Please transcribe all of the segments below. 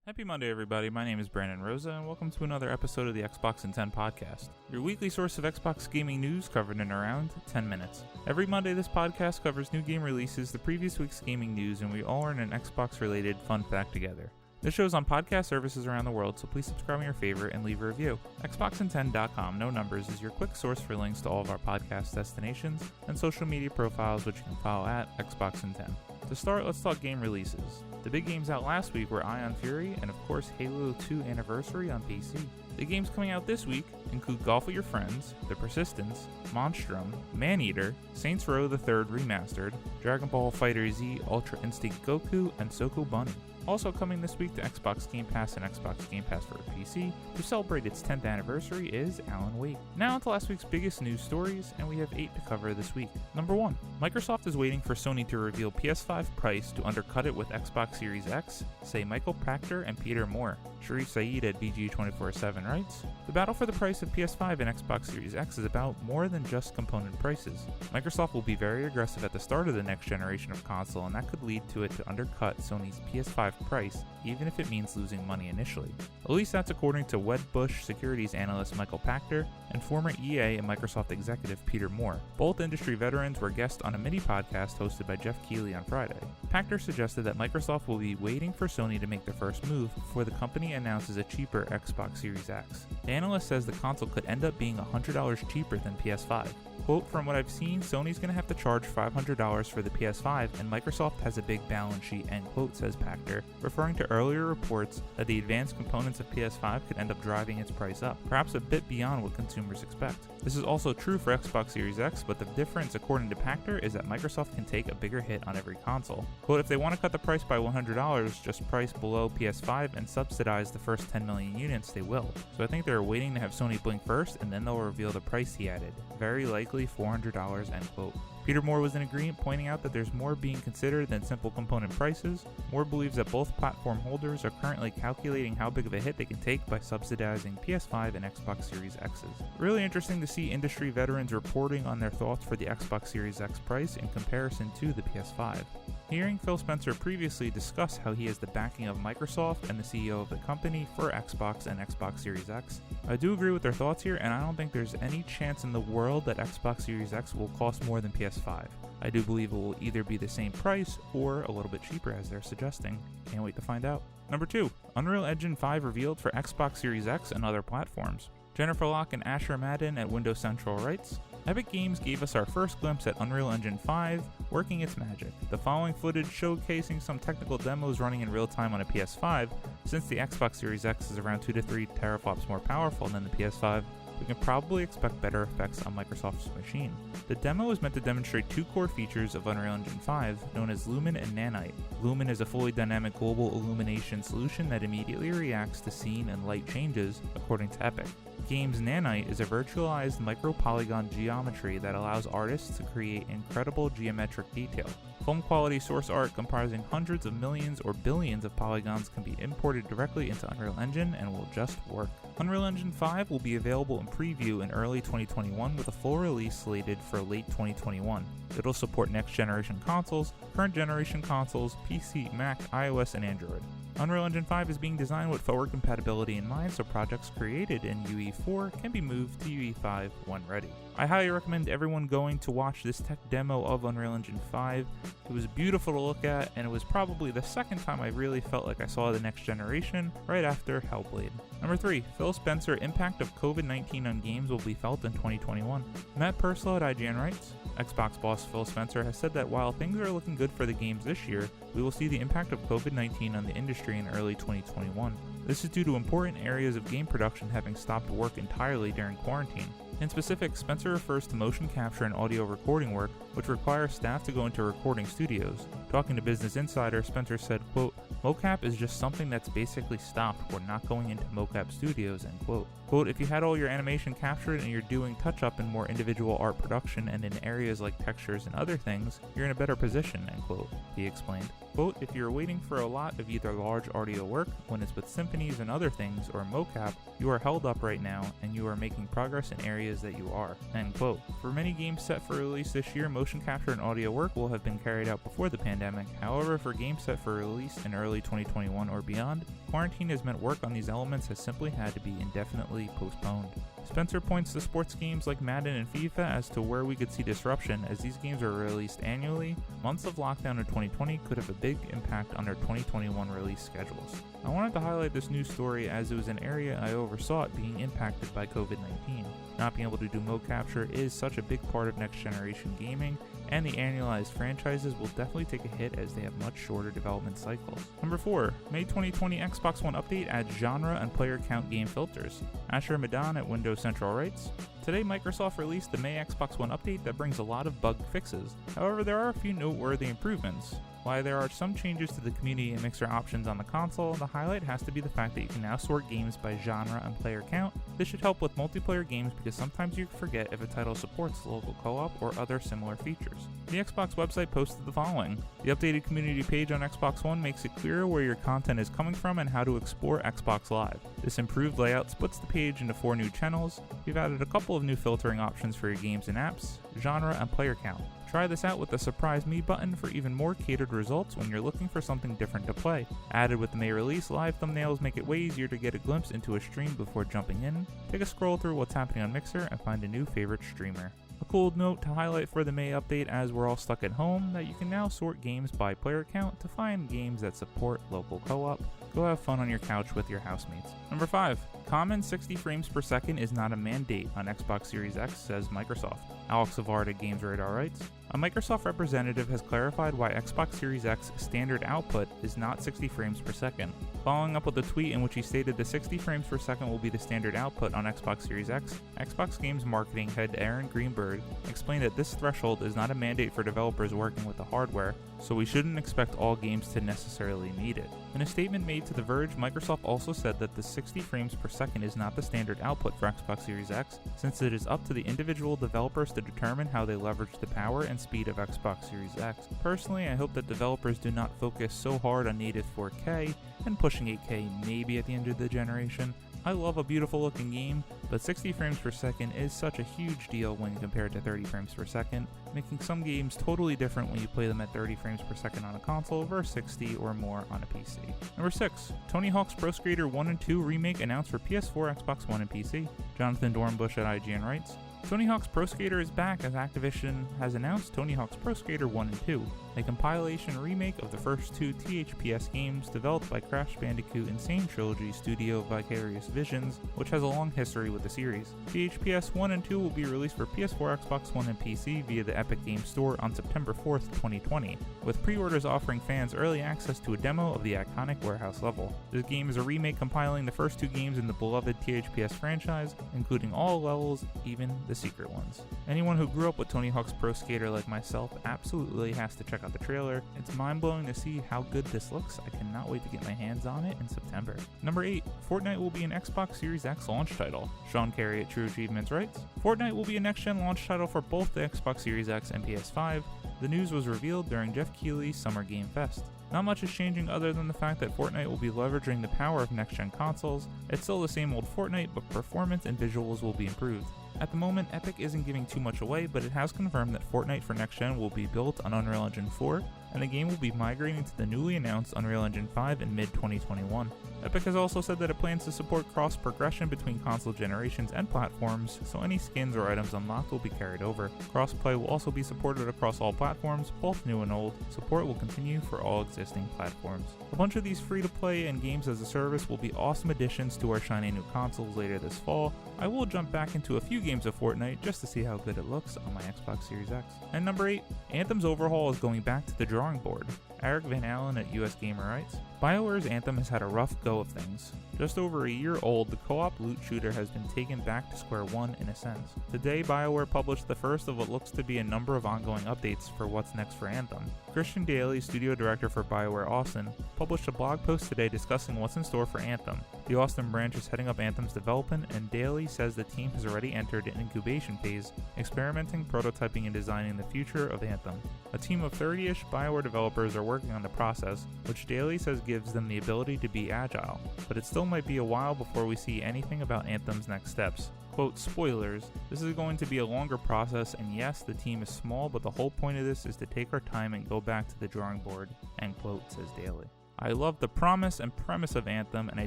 Happy Monday, everybody. My name is Brandon Rosa, and welcome to another episode of the Xbox in 10 podcast, your weekly source of Xbox gaming news covered in around 10 minutes. Every Monday, this podcast covers new game releases, the previous week's gaming news, and we all learn an Xbox-related fun fact together. This show is on podcast services around the world, so please subscribe on your favorite and leave a review. Xboxin10.com, no numbers, is your quick source for links to all of our podcast destinations and social media profiles, which you can follow at Xboxin10. To start, let's talk game releases. The big games out last week were Ion Fury and, of course, Halo 2 Anniversary on PC. The games coming out this week include Golf with Your Friends, The Persistence, Monstrum, Maneater, Saints Row the Third Remastered, Dragon Ball FighterZ Ultra Instinct Goku, and Soko Bunny. Also coming this week to Xbox Game Pass and Xbox Game Pass for PC to celebrate its 10th anniversary is Alan Wake. Now to last week's biggest news stories, and we have 8 to cover this week. Number 1. Microsoft is waiting for Sony to reveal PS5 price to undercut it with Xbox Series X, say Michael Pachter and Peter Moore. Sharif Saeed at BG247 writes, "The battle for the price of PS5 and Xbox Series X is about more than just component prices. Microsoft will be very aggressive at the start of the next generation of console, and that could lead to it to undercut Sony's PS5 price, even if it means losing money initially. At least that's according to Wedbush securities analyst Michael Pachter and former EA and Microsoft executive Peter Moore. Both industry veterans were guests on a mini podcast hosted by Jeff Keighley on Friday. Pachter suggested that Microsoft will be waiting for Sony to make their first move before the company announces a cheaper Xbox Series X. The analyst says the console could end up being $100 cheaper than PS5. Quote, from what I've seen, Sony's going to have to charge $500 for the PS5, and Microsoft has a big balance sheet, end quote, says Pachter, referring to earlier reports that the advanced components of PS5 could end up driving its price up, perhaps a bit beyond what consumers expect. This is also true for Xbox Series X, but the difference, according to Pachter, is that Microsoft can take a bigger hit on every console. Quote, if they want to cut the price by $100, just price below PS5 and subsidize the first 10 million units, they will. So I think they're waiting to have Sony blink first, and then they'll reveal the price, he added. Very likely $400, end quote. Peter Moore was in agreement, pointing out that there's more being considered than simple component prices. Moore believes that both platform holders are currently calculating how big of a hit they can take by subsidizing PS5 and Xbox Series X's. Really interesting to see industry veterans reporting on their thoughts for the Xbox Series X price in comparison to the PS5. Hearing Phil Spencer previously discuss how he has the backing of Microsoft and the CEO of the company for Xbox and Xbox Series X, I do agree with their thoughts here, and I don't think there's any chance in the world that Xbox Series X will cost more than PS5. I do believe it will either be the same price or a little bit cheaper as they're suggesting. Can't wait to find out. Number 2. Unreal Engine 5 revealed for Xbox Series X and other platforms. Jennifer Locke and Asher Madden at Windows Central writes, Epic Games gave us our first glimpse at Unreal Engine 5 working its magic. The following footage showcasing some technical demos running in real time on a PS5. Since the Xbox Series X is around 2 to 3 teraflops more powerful than the PS5, we can probably expect better effects on Microsoft's machine. The demo is meant to demonstrate 2 core features of Unreal Engine 5, known as Lumen and Nanite. Lumen is a fully dynamic global illumination solution that immediately reacts to scene and light changes, according to Epic. Game's Nanite is a virtualized micro-polygon geometry that allows artists to create incredible geometric detail. Film-quality source art comprising hundreds of millions or billions of polygons can be imported directly into Unreal Engine and will just work. Unreal Engine 5 will be available in preview in early 2021 with a full release slated for late 2021. It'll support next-generation consoles, current-generation consoles, PC, Mac, iOS, and Android. Unreal Engine 5 is being designed with forward compatibility in mind, so projects created in UE4 can be moved to UE5 when ready. I highly recommend everyone going to watch this tech demo of Unreal Engine 5. It was beautiful to look at, and it was probably the second time I really felt like I saw the next generation, right after Hellblade. Number 3. Phil Spencer, impact of COVID-19 on games will be felt in 2021. Matt Purslow at IGN writes, Xbox boss Phil Spencer has said that while things are looking good for the games this year, we will see the impact of COVID-19 on the industry in early 2021. This is due to important areas of game production having stopped work entirely during quarantine. In specific, Spencer refers to motion capture and audio recording work, which requires staff to go into recording studios. Talking to Business Insider, Spencer said, quote, mocap is just something that's basically stopped. We're not going into mocap studios, end quote. Quote, if you had all your animation captured and you're doing touch-up in more individual art production and in areas like textures and other things, you're in a better position, end quote, he explained. Quote, if you're waiting for a lot of either large audio work, when it's with symphonies and other things, or mocap, you are held up right now, and you are making progress in areas that you are. End quote. For many games set for release this year, motion capture and audio work will have been carried out before the pandemic. However, for games set for release in early 2021 or beyond, quarantine has meant work on these elements has simply had to be indefinitely postponed. Spencer points to sports games like Madden and FIFA as to where we could see disruption, as these games are released annually. Months of lockdown in 2020 could have a big impact on their 2021 release schedules. I wanted to highlight this news story as it was an area I oversaw it being impacted by COVID-19. Not being able to do mode capture is such a big part of next generation gaming, and the annualized franchises will definitely take a hit as they have much shorter development cycles. Number 4. May 2020 Xbox One update adds genre and player count game filters. Asher Madan at Windows Central writes, today Microsoft released the May Xbox One update that brings a lot of bug fixes. However, there are a few noteworthy improvements. While there are some changes to the community and mixer options on the console, the highlight has to be the fact that you can now sort games by genre and player count. This should help with multiplayer games because sometimes you forget if a title supports local co-op or other similar features. The Xbox website posted the following. The updated community page on Xbox One makes it clearer where your content is coming from and how to explore Xbox Live. This improved layout splits the page into 4 new channels. We've added a couple of new filtering options for your games and apps, genre, and player count. Try this out with the Surprise Me button for even more catered results when you're looking for something different to play. Added with the May release, live thumbnails make it way easier to get a glimpse into a stream before jumping in. Take a scroll through what's happening on Mixer and find a new favorite streamer. A cool note to highlight for the May update as we're all stuck at home, that you can now sort games by player count to find games that support local co-op. Go have fun on your couch with your housemates. Number 5. Common 60 frames per second is not a mandate on Xbox Series X, says Microsoft. Alex Savard at Games Radar writes, a Microsoft representative has clarified why Xbox Series X standard output is not 60 frames per second. Following up with a tweet in which he stated the 60 frames per second will be the standard output on Xbox Series X, Xbox Games marketing head Aaron Greenberg explained that this threshold is not a mandate for developers working with the hardware, so we shouldn't expect all games to necessarily meet it. In a statement made to The Verge, Microsoft also said that the 60 frames per second is not the standard output for Xbox Series X, since it is up to the individual developers to determine how they leverage the power and speed of Xbox Series X. Personally, I hope that developers do not focus so hard on native 4K and pushing 8K maybe at the end of the generation. I love a beautiful looking game, but 60 frames per second is such a huge deal when compared to 30 frames per second, making some games totally different when you play them at 30 frames per second on a console versus 60 or more on a PC. Number 6. Tony Hawk's Pro Skater 1 and 2 remake announced for PS4, Xbox One, and PC. Jonathan Dornbush at IGN writes, Tony Hawk's Pro Skater is back as Activision has announced Tony Hawk's Pro Skater 1 and 2, a compilation remake of the first 2 THPS games developed by Crash Bandicoot Insane Trilogy studio Vicarious Visions, which has a long history with the series. THPS 1 and 2 will be released for PS4, Xbox One, and PC via the Epic Games Store on September 4th, 2020, with pre-orders offering fans early access to a demo of the iconic warehouse level. This game is a remake compiling the first 2 games in the beloved THPS franchise, including all levels, even the secret ones. Anyone who grew up with Tony Hawk's Pro Skater like myself absolutely has to check out the trailer. It's mind-blowing to see how good this looks. I cannot wait to get my hands on it in September. Number 8. Fortnite will be an Xbox Series X launch title. Sean Carey at True Achievements writes, Fortnite will be a next-gen launch title for both the Xbox Series X and PS5. The news was revealed during Jeff Keighley's Summer Game Fest. Not much is changing other than the fact that Fortnite will be leveraging the power of next-gen consoles. It's still the same old Fortnite, but performance and visuals will be improved. At the moment, Epic isn't giving too much away, but it has confirmed that Fortnite for next gen will be built on Unreal Engine 4, and the game will be migrating to the newly announced Unreal Engine 5 in mid-2021. Epic has also said that it plans to support cross-progression between console generations and platforms, so any skins or items unlocked will be carried over. Crossplay will also be supported across all platforms, both new and old. Support will continue for all existing platforms. A bunch of these free-to-play and games as a service will be awesome additions to our shiny new consoles later this fall. I will jump back into a few games of Fortnite just to see how good it looks on my Xbox Series X. And number 8, Anthem's overhaul is going back to the drawing board. Eric Van Allen at US Gamer writes, BioWare's Anthem has had a rough go of things. Just over a year old, the co-op loot shooter has been taken back to square one in a sense. Today, BioWare published the first of what looks to be a number of ongoing updates for what's next for Anthem. Christian Daly, studio director for BioWare Austin, published a blog post today discussing what's in store for Anthem. The Austin branch is heading up Anthem's development, and Daly says the team has already entered an incubation phase, experimenting, prototyping, and designing the future of Anthem. A team of 30-ish BioWare BioWare developers are working on the process, which Daly says gives them the ability to be agile, but it still might be a while before we see anything about Anthem's next steps. Quote, spoilers, this is going to be a longer process, and yes, the team is small, but the whole point of this is to take our time and go back to the drawing board, end quote, says Daly. I love the promise and premise of Anthem, and I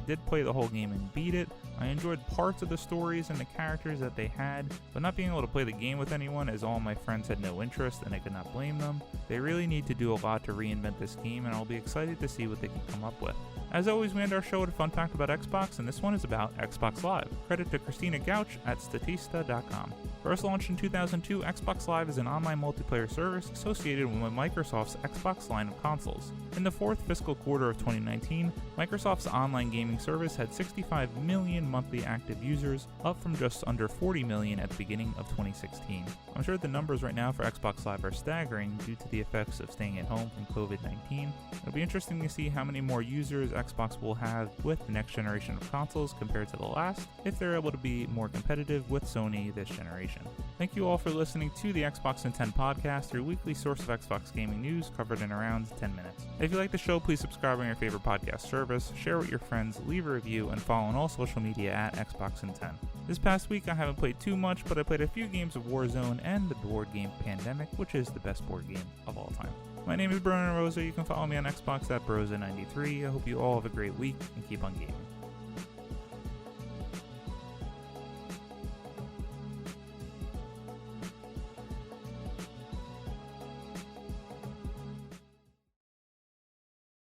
did play the whole game and beat it. I enjoyed parts of the stories and the characters that they had, but not being able to play the game with anyone as all my friends had no interest, and I could not blame them. They really need to do a lot to reinvent this game, and I'll be excited to see what they can come up with. As always, we end our show with a fun fact about Xbox, and this one is about Xbox Live. Credit to Christina Gouch at Statista.com. First launched in 2002, Xbox Live is an online multiplayer service associated with Microsoft's Xbox line of consoles. In the fourth fiscal quarter of 2019, Microsoft's online gaming service had 65 million monthly active users, up from just under 40 million at the beginning of 2016. I'm sure the numbers right now for Xbox Live are staggering due to the effects of staying at home from COVID-19. It'll be interesting to see how many more users Xbox will have with the next generation of consoles compared to the last, if they're able to be more competitive with Sony this generation. Thank you all for listening to the Xbox in 10 podcast, your weekly source of Xbox gaming news covered in around 10 minutes. If you like the show, please subscribe on your favorite podcast service, share with your friends, leave a review, and follow on all social media at Xbox in 10. This past week I haven't played too much, but I played a few games of Warzone and the board game Pandemic, which is the best board game of all time. My name is Brennan Rosa. You can follow me on Xbox at Brosa93. I hope you all have a great week and keep on gaming.